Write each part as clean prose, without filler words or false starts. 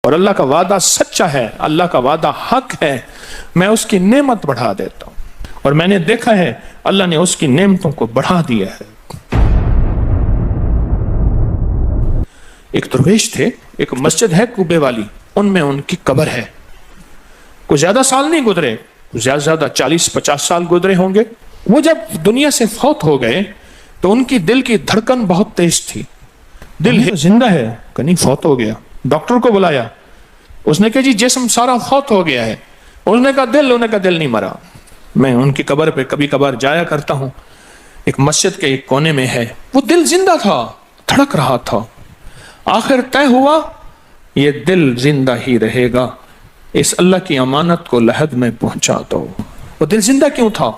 اور اللہ کا وعدہ سچا ہے، اللہ کا وعدہ حق ہے، میں اس کی نعمت بڑھا دیتا ہوں۔ اور میں نے دیکھا ہے اللہ نے اس کی نعمتوں کو بڑھا دیا ہے۔ ایک درویش تھے، ایک مسجد ہے کوبے والی، ان میں ان کی قبر ہے۔ کوئی زیادہ سال نہیں گزرے، زیادہ زیادہ 40-50 سال گزرے ہوں گے۔ وہ جب دنیا سے فوت ہو گئے تو ان کی دل کی دھڑکن بہت تیز تھی۔ دل زندہ ہے کہ نہیں فوت ہو گیا؟ ڈاکٹر کو بلایا، اس نے کہا جی جسم سارا فوت ہو گیا ہے۔ اس نے کہا انہوں نے کہا دل نہیں مرا۔ میں ان کی قبر پہ کبھی کبھار جایا کرتا ہوں، ایک مسجد کے ایک کونے میں ہے، وہ دل زندہ تھا، دھڑک رہا تھا۔ آخر طے ہوا یہ دل زندہ ہی رہے گا، اس اللہ کی امانت کو لحد میں پہنچا دو۔ وہ دل زندہ کیوں تھا؟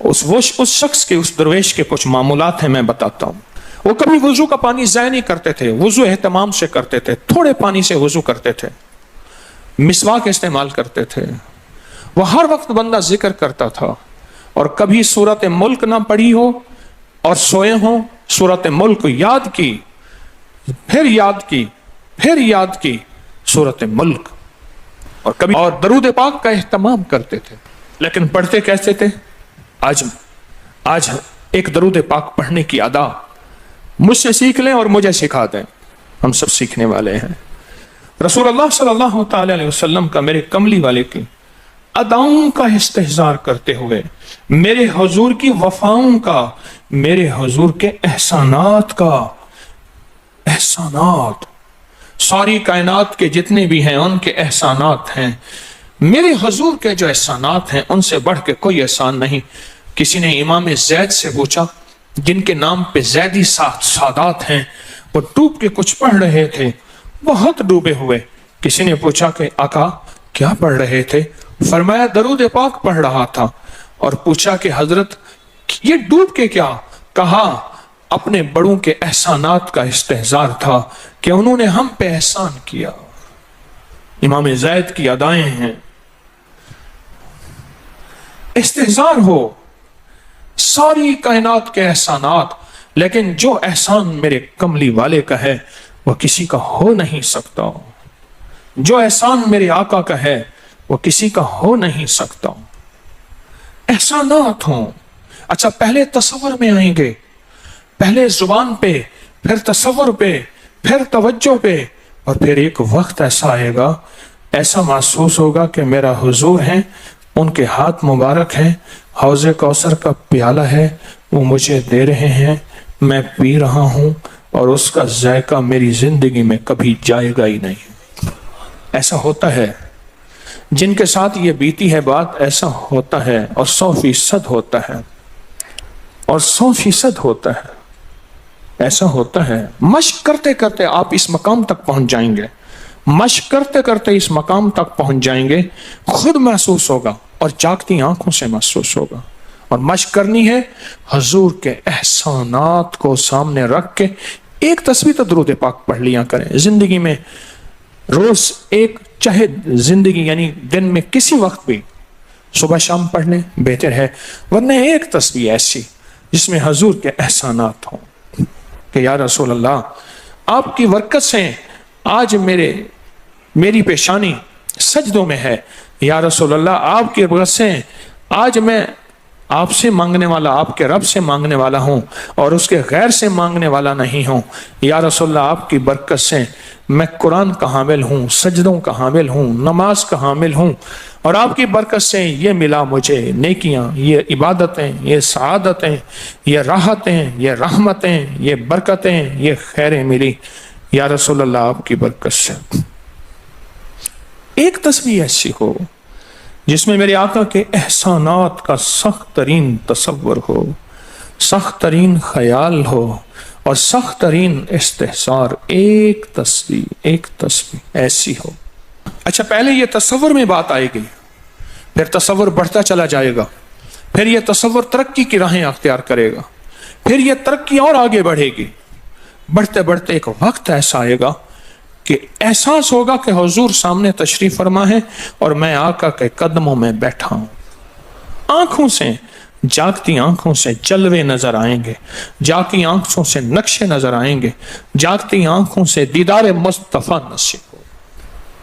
اس شخص کے، اس درویش کے کچھ معمولات ہیں، میں بتاتا ہوں۔ وہ کبھی وضو کا پانی ضائع نہیں کرتے تھے، وضو اہتمام سے کرتے تھے، تھوڑے پانی سے وضو کرتے تھے، مسواک استعمال کرتے تھے۔ وہ ہر وقت بندہ ذکر کرتا تھا، اور کبھی سورۃ ملک نہ پڑھی ہو اور سوئے ہوں، سورۃ ملک یاد کی، پھر یاد کی، پھر یاد کی سورۃ ملک، اور کبھی اور درود پاک کا اہتمام کرتے تھے۔ لیکن پڑھتے کیسے تھے؟ آج ایک درود پاک پڑھنے کی ادا مجھ سے سیکھ لیں اور مجھے سکھا دیں، ہم سب سیکھنے والے ہیں۔ رسول اللہ صلی اللہ تعالی علیہ وسلم کا، میرے کملی والے کی اداؤں کا استحضار کرتے ہوئے، میرے حضور کی وفاؤں کا، میرے حضور کے احسانات کا، احسانات ساری کائنات کے جتنے بھی ہیں ان کے احسانات ہیں۔ میرے حضور کے جو احسانات ہیں ان سے بڑھ کے کوئی احسان نہیں۔ کسی نے امام زید سے پوچھا، جن کے نام پہ زیدی سادات ہیں، وہ ڈوب کے کچھ پڑھ رہے تھے، بہت ڈوبے ہوئے۔ کسی نے پوچھا کہ آقا کیا پڑھ رہے تھے؟ فرمایا درود پاک پڑھ رہا تھا۔ اور پوچھا کہ حضرت یہ ڈوب کے کیا؟ کہا اپنے بڑوں کے احسانات کا استحضار تھا کہ انہوں نے ہم پہ احسان کیا۔ امام زید کی ادائیں ہیں، استحضار ہو ساری کائنات کے احسانات، لیکن جو احسان میرے کملی والے کا ہے وہ کسی کا ہو نہیں سکتا، جو احسان میرے آقا کا ہے وہ کسی کا ہو نہیں سکتا۔ احسانات ہوں، اچھا پہلے تصور میں آئیں گے، پہلے زبان پہ، پھر تصور پہ، پھر توجہ پہ، اور پھر ایک وقت ایسا آئے گا، ایسا محسوس ہوگا کہ میرا حضور ہے، ان کے ہاتھ مبارک ہیں، حوض کوثر کا پیالہ ہے، وہ مجھے دے رہے ہیں، میں پی رہا ہوں، اور اس کا ذائقہ میری زندگی میں کبھی جائے گا ہی نہیں۔ ایسا ہوتا ہے، جن کے ساتھ یہ بیتی ہے بات، ایسا ہوتا ہے، اور 100% ہوتا ہے، اور 100% ہوتا ہے، ایسا ہوتا ہے۔ مشق کرتے کرتے آپ اس مقام تک پہنچ جائیں گے، مشق کرتے کرتے اس مقام تک پہنچ جائیں گے، خود محسوس ہوگا اور جاگتی آنکھوں سے محسوس ہوگا۔ اور مشق کرنی ہے حضور کے احسانات کو سامنے رکھ کے۔ ایک تصویر تو درود پاک پڑھ لیا کریں زندگی میں، روز ایک، چاہے زندگی یعنی دن میں کسی وقت بھی صبح شام پڑھ لیں بہتر ہے، ورنہ ایک تصویر ایسی جس میں حضور کے احسانات ہوں کہ یا رسول اللہ آپ کی برکت سے آج میری پیشانی سجدوں میں ہے، یا رسول اللہ آپ کی برکت سے آج میں آپ سے مانگنے والا، آپ کے رب سے مانگنے والا ہوں اور اس کے غیر سے مانگنے والا نہیں ہوں، یا رسول اللہ آپ کی برکت سے میں قرآن کا حامل ہوں، سجدوں کا حامل ہوں، نماز کا حامل ہوں، اور آپ کی برکت سے یہ ملا مجھے نیکیاں، یہ عبادتیں، یہ سعادتیں، یہ راحتیں، یہ رحمتیں، یہ برکتیں، یہ خیریں ملی، یا رسول اللہ آپ کی برکت سے۔ ایک تصویر ایسی ہو جس میں میرے آقا کے احسانات کا سخت ترین تصور ہو، سخت ترین خیال ہو اور سخت ترین استحضار، ایک تصویر ایسی ہو۔ اچھا پہلے یہ تصور میں بات آئے گی، پھر تصور بڑھتا چلا جائے گا، پھر یہ تصور ترقی کی راہیں اختیار کرے گا، پھر یہ ترقی اور آگے بڑھے گی، بڑھتے بڑھتے ایک وقت ایسا آئے گا کہ احساس ہوگا کہ حضور سامنے تشریف فرما ہے اور میں آقا کے قدموں میں بیٹھا ہوں۔ آنکھوں سے، جاگتی آنکھوں سے جلوے نظر آئیں گے، جاگتی آنکھوں سے نقشے نظر آئیں گے، جاگتی آنکھوں سے دیدار مصطفیٰ نصیب ہو۔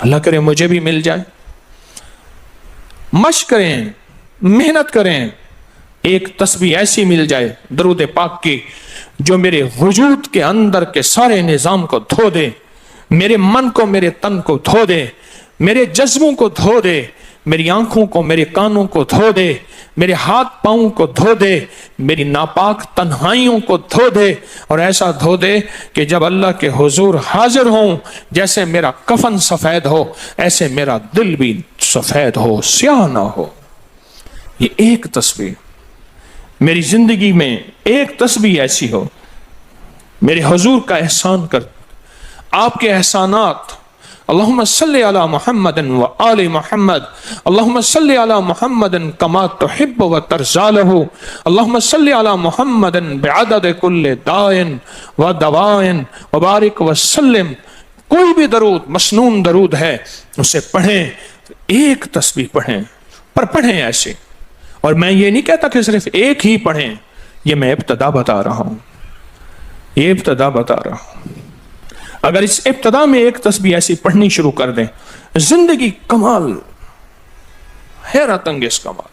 اللہ کرے مجھے بھی مل جائے. مشق کریں, محنت کریں, ایک تسبیح ایسی مل جائے درود پاک کی جو میرے وجود کے اندر کے سارے نظام کو دھو دے, میرے من کو, میرے تن کو دھو دے, میرے جذبوں کو دھو دے, میری آنکھوں کو, میرے کانوں کو دھو دے, میرے ہاتھ پاؤں کو دھو دے, میری ناپاک تنہائیوں کو دھو دے, اور ایسا دھو دے کہ جب اللہ کے حضور حاضر ہوں جیسے میرا کفن سفید ہو ایسے میرا دل بھی سفید ہو, سیاہ نہ ہو. یہ ایک تسبیح میری زندگی میں, ایک تسبیح ایسی ہو میرے حضور کا احسان کر, آپ کے احسانات. اللہم صلی علی محمد و آل محمد, اللہم صلی علی محمد کما تحب و ترضی لہ, اللہم صلی علی محمد بعدد کل دائن و دوائن وبارک وسلم. کوئی بھی درود, مسنون درود ہے, اسے پڑھیں, ایک تسبیح پڑھیں, پر پڑھیں ایسے. اور میں یہ نہیں کہتا کہ صرف ایک ہی پڑھیں, یہ میں ابتدا بتا رہا ہوں, یہ ابتدا بتا رہا ہوں. اگر اس ابتدا میں ایک تسبیح ایسی پڑھنی شروع کر دیں, زندگی کمال, حیرت انگیز کمال.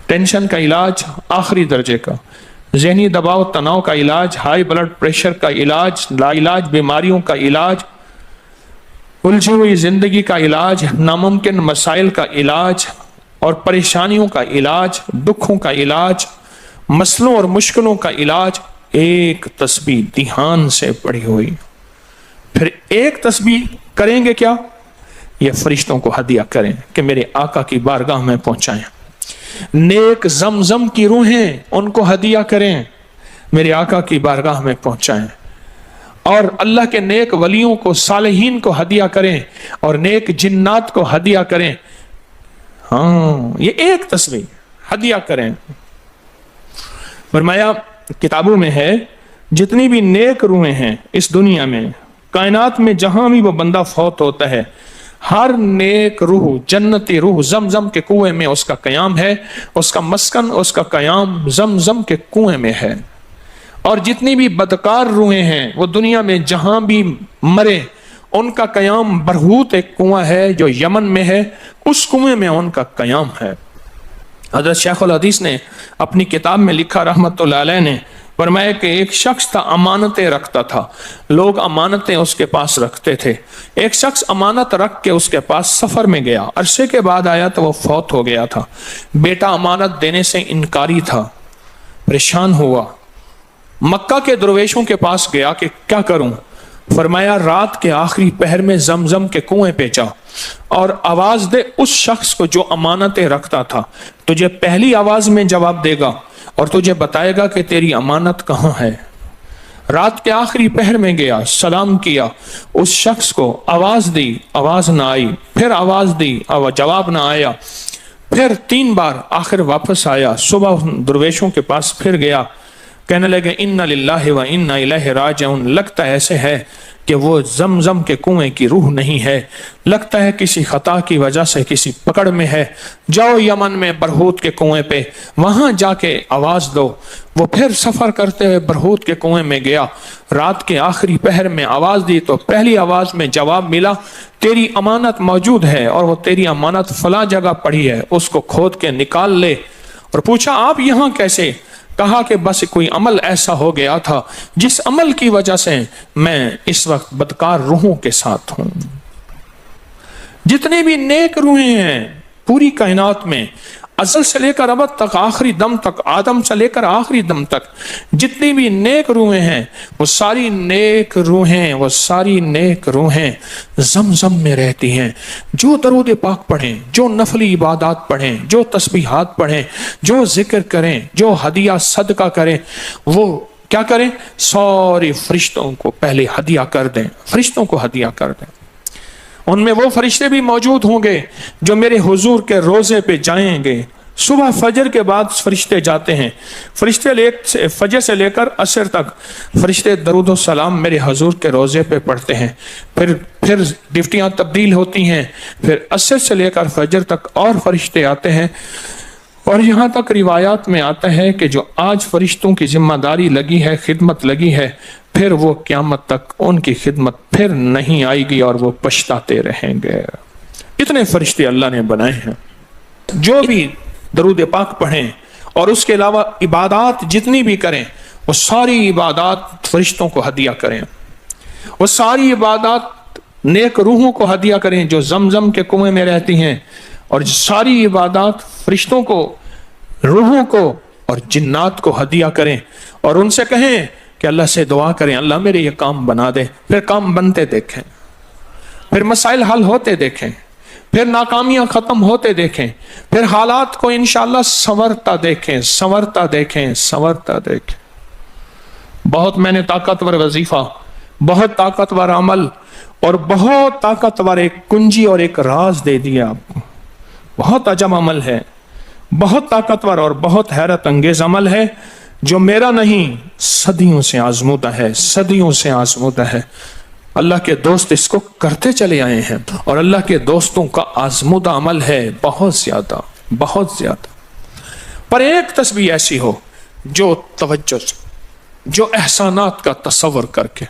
ٹینشن کا علاج آخری درجے کا, ذہنی دباؤ تناؤ کا علاج, ہائی بلڈ پریشر کا علاج, لا علاج بیماریوں کا علاج, الجھی ہوئی زندگی کا علاج, ناممکن مسائل کا علاج اور پریشانیوں کا علاج, دکھوں کا علاج, مسئلوں اور مشکلوں کا علاج, ایک تسبیح دھیان سے پڑھی ہوئی. پھر ایک تسبیح کریں گے کیا, یہ فرشتوں کو ہدیہ کریں کہ میرے آقا کی بارگاہ میں پہنچائیں. نیک زمزم کی روحیں ان کو ہدیہ کریں, میرے آقا کی بارگاہ میں پہنچائیں. اور اللہ کے نیک ولیوں کو, صالحین کو ہدیہ کریں, اور نیک جنات کو ہدیہ کریں. ہاں, یہ ایک تسبیح ہدیہ کریں. فرمایا کتابوں میں ہے جتنی بھی نیک روحیں ہیں اس دنیا میں, کائنات میں جہاں بھی وہ بندہ فوت ہوتا ہے, ہر نیک روح, جنتی روح زمزم کے کنویں میں اس کا قیام ہے, اس کا مسکن, اس کا قیام زمزم کے کنویں میں ہے. اور جتنی بھی بدکار روحیں ہیں وہ دنیا میں جہاں بھی مرے, ان کا قیام برہوت ایک کنواں ہے جو یمن میں ہے, اس کنویں میں ان کا قیام ہے. حضرت شیخ الحدیث نے اپنی کتاب میں لکھا رحمت اللہ علیہ نے, فرمایا کہ ایک شخص تھا امانتیں رکھتا تھا, لوگ امانتیں اس کے پاس رکھتے تھے. ایک شخص امانت رکھ کے اس کے پاس سفر میں گیا, عرصے کے بعد آیا تو وہ فوت ہو گیا تھا. بیٹا امانت دینے سے انکاری تھا, پریشان ہوا, مکہ کے درویشوں کے پاس گیا کہ کیا کروں. فرمایا رات کے آخری پہر میں زمزم کے کنویں پہ جا اور آواز دے اس شخص کو جو امانتیں رکھتا تھا, تجھے پہلی آواز میں جواب دے گا اور تجھے بتائے گا کہ تیری امانت کہاں ہے. رات کے آخری پہر میں گیا, سلام کیا, اس شخص کو آواز دی, آواز نہ آئی, پھر آواز دی, جواب نہ آیا, پھر 3 بار, آخر واپس آیا. صبح درویشوں کے پاس پھر گیا, کہنے لگے ان للہ و انا الیہ راجعون, لگتا ایسے ہے کہ وہ زمزم کے کنویں کی روح نہیں ہے, لگتا ہے کسی خطا کی وجہ سے کسی پکڑ میں ہے, جاؤ یمن میں برہوت کے کنویں پہ, وہاں جا کے آواز دو. وہ پھر سفر کرتے ہوئے برہوت کے کنویں میں گیا, رات کے آخری پہر میں آواز دی تو پہلی آواز میں جواب ملا, تیری امانت موجود ہے اور وہ تیری امانت فلاں جگہ پڑی ہے, اس کو کھود کے نکال لے. اور پوچھا آپ یہاں کیسے؟ کہا کہ بس کوئی عمل ایسا ہو گیا تھا جس عمل کی وجہ سے میں اس وقت بدکار روحوں کے ساتھ ہوں. جتنے بھی نیک روحیں ہیں پوری کائنات میں, ازل سے لے کر ابد تک, آخری دم تک, آدم سے لے کر آخری دم تک, جتنی بھی نیک روحیں ہیں وہ ساری نیک روحیں, وہ ساری نیک روحیں زمزم میں رہتی ہیں. جو درود پاک پڑھیں, جو نفلی عبادات پڑھیں, جو تسبیحات پڑھیں, جو ذکر کریں, جو ہدیہ صدقہ کریں, وہ کیا کریں, سارے فرشتوں کو پہلے ہدیہ کر دیں, فرشتوں کو ہدیہ کر دیں. ان میں وہ فرشتے بھی موجود ہوں گے جو میرے حضور کے روزے پہ جائیں گے. صبح فجر کے بعد فرشتے جاتے ہیں, فرشتے فجر سے لے کر عصر تک فرشتے درود و سلام میرے حضور کے روزے پہ پڑھتے ہیں. پھر ڈیوٹیاں تبدیل ہوتی ہیں, پھر عصر سے لے کر فجر تک اور فرشتے آتے ہیں. اور یہاں تک روایات میں آتا ہے کہ جو آج فرشتوں کی ذمہ داری لگی ہے, خدمت لگی ہے, پھر وہ قیامت تک ان کی خدمت پھر نہیں آئے گی اور وہ پچھتاتے رہیں گے۔ اتنے فرشتے اللہ نے بنائے ہیں، جو بھی درود پاک پڑھیں اور اس کے علاوہ عبادات جتنی بھی کریں وہ ساری عبادات فرشتوں کو ہدیہ کریں، وہ ساری عبادات نیک روحوں کو ہدیہ کریں جو زمزم کے کنویں میں رہتی ہیں، اور ساری عبادات فرشتوں کو، روحوں کو اور جنات کو ہدیہ کریں، اور ان سے کہیں کہ اللہ سے دعا کریں اللہ میرے یہ کام بنا دے۔ پھر کام بنتے دیکھیں، پھر مسائل حل ہوتے دیکھیں، پھر ناکامیاں ختم ہوتے دیکھیں، پھر حالات کو انشاءاللہ سنورتا دیکھیں، سنورتا دیکھیں، سنورتا دیکھیں۔ بہت میں نے طاقتور وظیفہ، بہت طاقتور عمل اور بہت طاقتور ایک کنجی اور ایک راز دے دیا آپ کو۔ بہت عجب عمل ہے، بہت طاقتور اور بہت حیرت انگیز عمل ہے جو میرا نہیں، صدیوں سے آزمودہ ہے، صدیوں سے آزمودہ ہے۔ اللہ کے دوست اس کو کرتے چلے آئے ہیں، اور اللہ کے دوستوں کا آزمودہ عمل ہے بہت زیادہ، بہت زیادہ۔ پر ایک تسبیح ایسی ہو جو توجہ سے، جو احسانات کا تصور کر کے،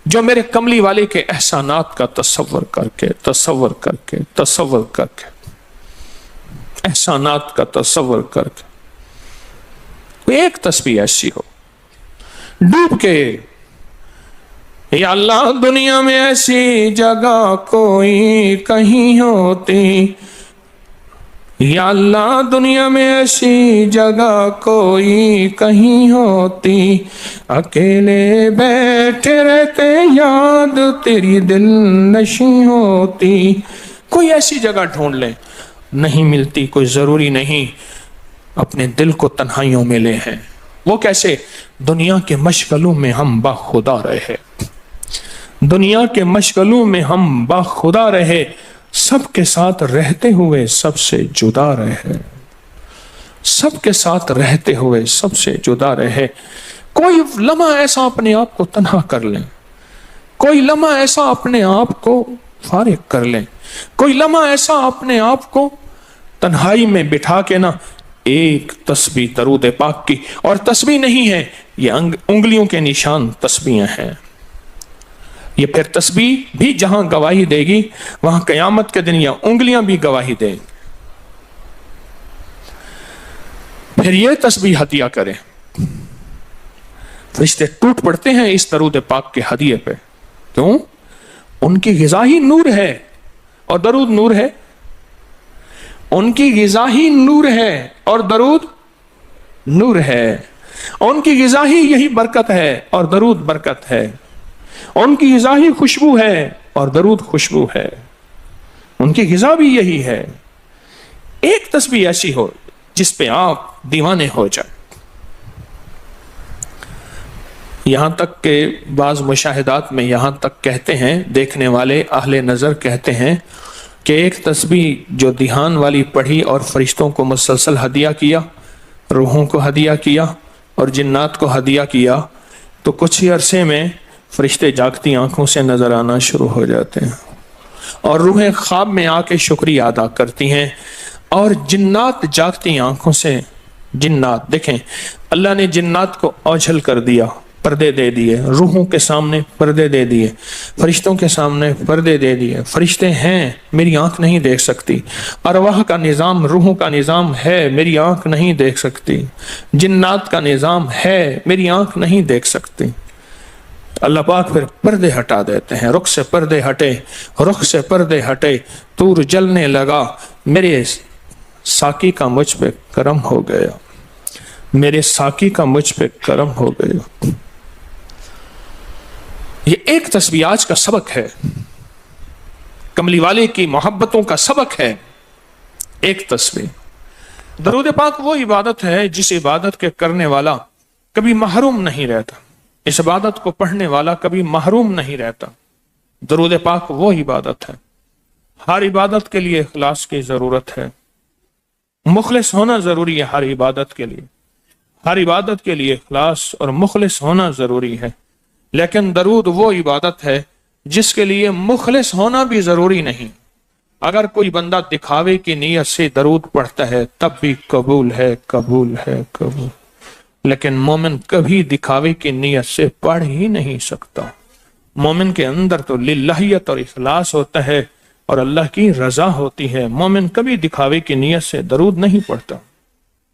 جو میرے کملی والے کے احسانات کا تصور کر کے، تصور کر کے، تصور کر کے، احسانات کا تصور کر کے، ایک تسبیح ایسی ہو ڈوب کے، یا اللہ دنیا میں ایسی جگہ کوئی کہیں ہوتی، یا اللہ دنیا میں ایسی جگہ کوئی کہیں ہوتی، اکیلے بیٹھے رہتے یاد تیری دل نشیں ہوتی۔ کوئی ایسی جگہ ڈھونڈ لیں، نہیں ملتی کوئی ضروری نہیں اپنے دل کو تنہائیوں میں لے ہیں۔ وہ کیسے؟ دنیا کے مشغلوں میں ہم باخدا رہے، دنیا کے مشغلوں میں ہم باخدا رہے، سب کے ساتھ رہتے ہوئے سب سے جدا رہے، سب کے ساتھ رہتے ہوئے سب سے جدا رہے۔ کوئی لمحہ ایسا اپنے آپ کو تنہا کر لیں، کوئی لمحہ ایسا اپنے آپ کو فارغ کر لیں، کوئی لمحہ ایسا اپنے آپ کو تنہائی میں بٹھا کے نا ایک تسبیح درود پاک کی، اور تسبیح نہیں ہے یہ انگلیوں کے نشان تسبیحیں ہیں۔ یہ پھر تسبیح بھی جہاں گواہی دے گی وہاں قیامت کے دن یہ انگلیاں بھی گواہی دیں گی۔ پھر یہ تسبیح ہدیہ کریں، فرشتے ٹوٹ پڑتے ہیں اس درود پاک کے ہدیے پہ۔ کیوں؟ ان کی غذا ہی نور ہے، اور درود نور ہے۔ ان کی غذا ہی نور ہے اور درود نور ہے۔ ان کی غذا ہی یہی برکت ہے اور درود برکت ہے۔ ان کی غذا ہی خوشبو ہے اور درود خوشبو ہے۔ ان کی غذا بھی یہی ہے۔ ایک تسبیح ایسی ہو جس پہ آپ دیوانے ہو جائیں۔ یہاں تک کہ بعض مشاہدات میں یہاں تک کہتے ہیں، دیکھنے والے اہل نظر کہتے ہیں کہ ایک تسبیح جو دھیان والی پڑھی اور فرشتوں کو مسلسل ہدیہ کیا، روحوں کو ہدیہ کیا اور جنات کو ہدیہ کیا، تو کچھ ہی عرصے میں فرشتے جاگتی آنکھوں سے نظر آنا شروع ہو جاتے ہیں، اور روحیں خواب میں آ کے شکریہ ادا کرتی ہیں، اور جنات جاگتی آنکھوں سے، جنات دیکھیں اللہ نے جنات کو اوجھل کر دیا، پردے دے دیے، روحوں کے سامنے پردے دے دیے، فرشتوں کے سامنے پردے دے دیے۔ فرشتے ہیں، میری آنکھ نہیں دیکھ سکتی، ارواح کا نظام، روحوں کا نظام ہے، میری آنکھ نہیں دیکھ سکتی، جنات کا نظام ہے، میری آنکھ نہیں دیکھ سکتی۔ اللہ پاک پھر پردے ہٹا دیتے ہیں، رخ سے پردے ہٹے، رخ سے پردے ہٹے، طور جلنے لگا، میرے ساقی کا مجھ پہ کرم ہو گیا، میرے ساقی کا مجھ پہ کرم ہو گیا۔ یہ ایک تسبیح آج کا سبق ہے، کملی والے کی محبتوں کا سبق ہے، ایک تسبیح۔ درود پاک وہ عبادت ہے جس عبادت کے کرنے والا کبھی محروم نہیں رہتا، اس عبادت کو پڑھنے والا کبھی محروم نہیں رہتا۔ درود پاک وہ عبادت ہے، ہر عبادت کے لیے اخلاص کی ضرورت ہے، مخلص ہونا ضروری ہے ہر عبادت کے لیے، ہر عبادت کے لیے اخلاص اور مخلص ہونا ضروری ہے۔ لیکن درود وہ عبادت ہے جس کے لیے مخلص ہونا بھی ضروری نہیں۔ اگر کوئی بندہ دکھاوے کی نیت سے درود پڑھتا ہے تب بھی قبول ہے، قبول ہے، قبول۔ لیکن مومن کبھی دکھاوے کی نیت سے پڑھ ہی نہیں سکتا. مومن کے اندر تو للہیت اور اخلاص ہوتا ہے اور اللہ کی رضا ہوتی ہے. مومن کبھی دکھاوے کی نیت سے درود نہیں پڑھتا.